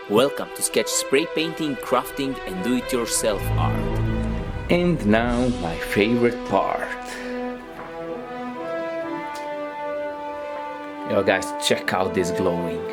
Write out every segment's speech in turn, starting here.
Welcome to Skech spray painting, crafting and do-it-yourself art. And now my favorite part. Yo guys, check out this glowing.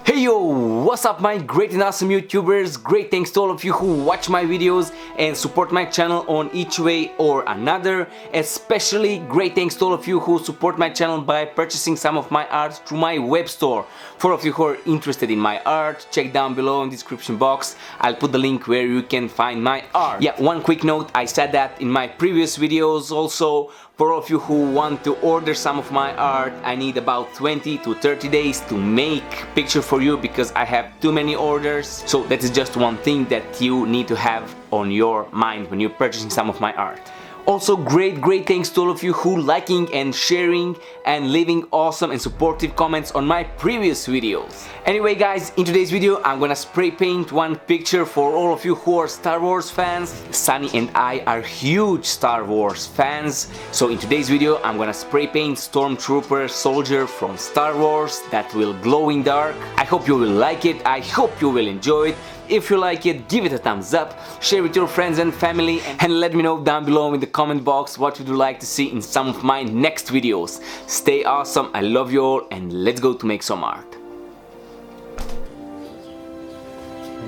Hey yo, what's up my great and awesome YouTubers? Great thanks to all of you who watch my videos and support my channel on each way or another. Especially great thanks to all of you who support my channel by purchasing some of my art through my web store. For all of you who are interested in my art, check down below in the description box. I'll put the link where you can find my art. Yeah, one quick note, I said that in my previous videos also. For all of you who want to order some of my art, I need about 20 to 30 days to make picture for you because I have too many orders. So that is just one thing that you need to have on your mind when you're purchasing some of my art. Also great thanks to all of you who liking and sharing and leaving awesome and supportive comments on my previous videos. Anyway guys, in today's video I'm gonna spray paint one picture for all of you who are Star Wars fans. Sony and I are huge Star Wars fans. So in today's video I'm gonna spray paint Stormtrooper soldier from Star Wars that will glow in dark. I hope you will like it, I hope you will enjoy it. If you like it, give it a thumbs up, share with your friends and family, and let me know down below in the comment box what would you like to see in some of my next videos. Stay awesome, I love you all, and let's go to make some art.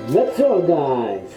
Let's go guys!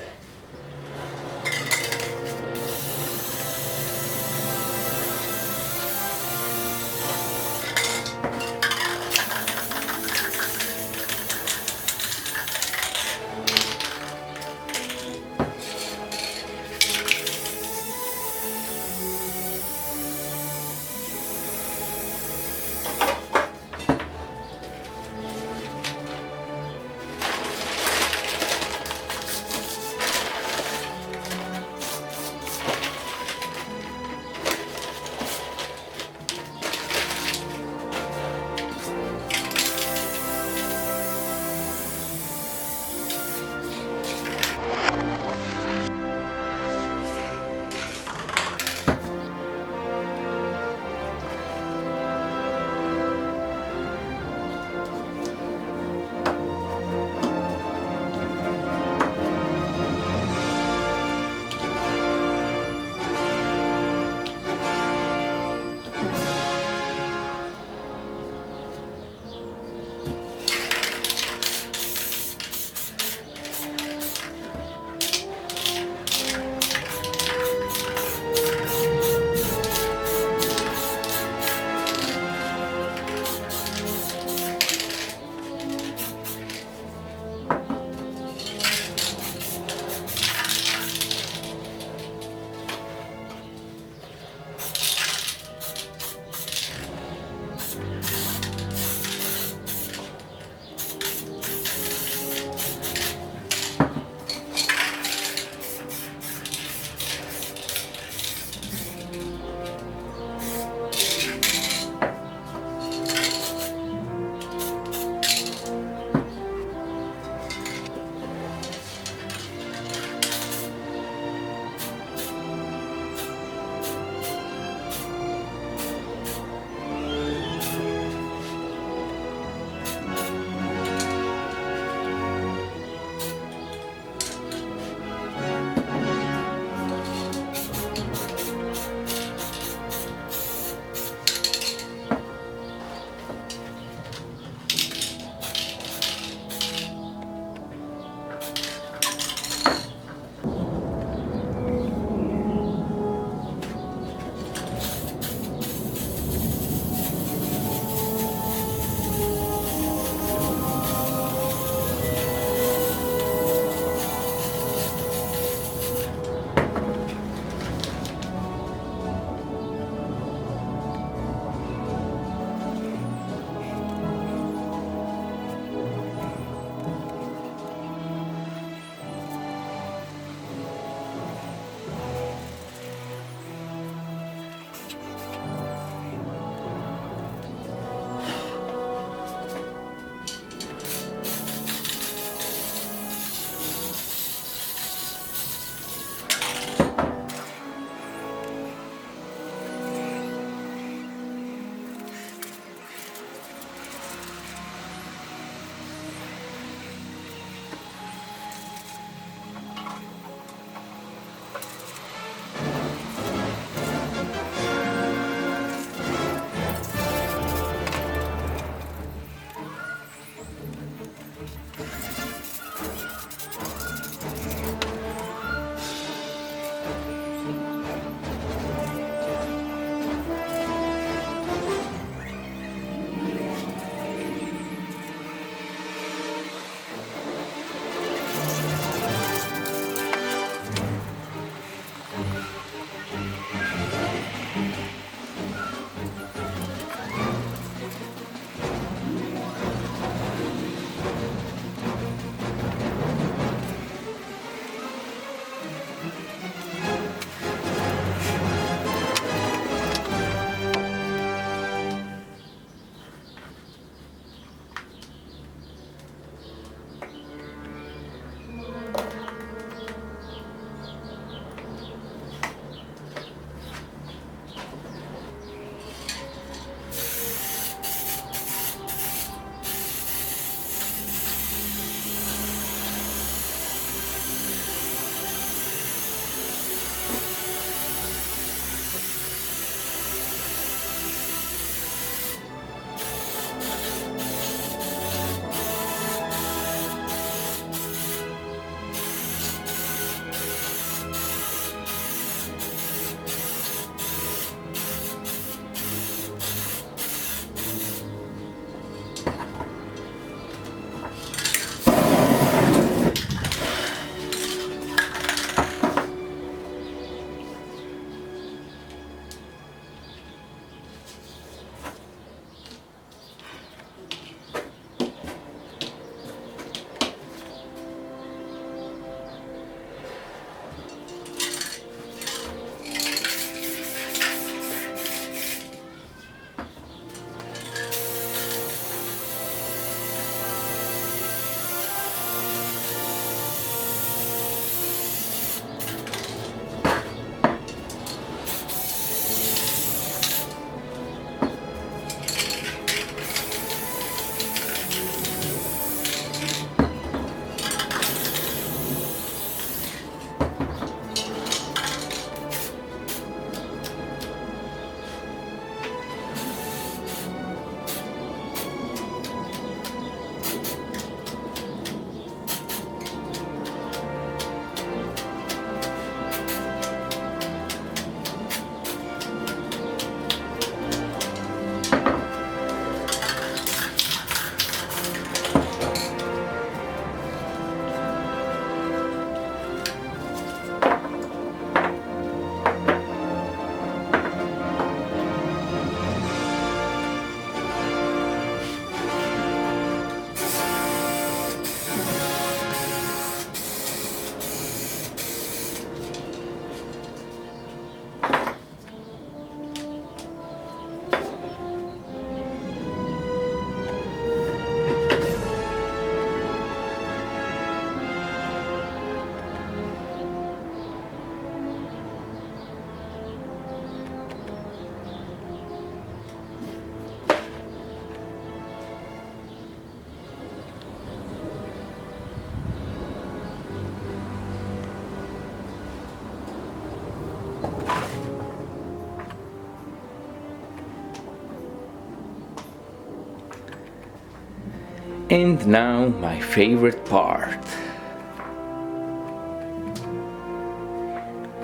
And now my favorite part.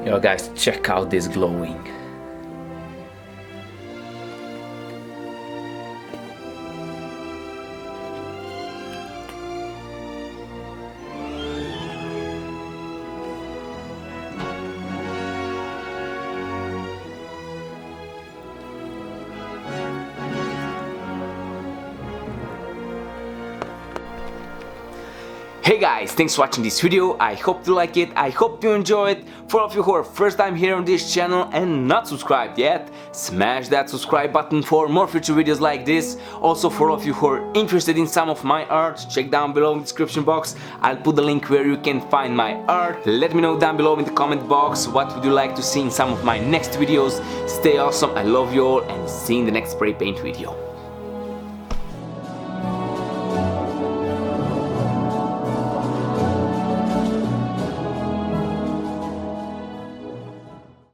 Yo guys, check out this glowing. Hey guys, thanks for watching this video. I hope you like it, I hope you enjoy it. For all of you who are first time here on this channel and not subscribed yet, smash that subscribe button for more future videos like this. Also for all of you who are interested in some of my art, check down below in the description box. I'll put the link where you can find my art. Let me know down below in the comment box what would you like to see in some of my next videos. Stay awesome, I love you all, and see you in the next spray paint video.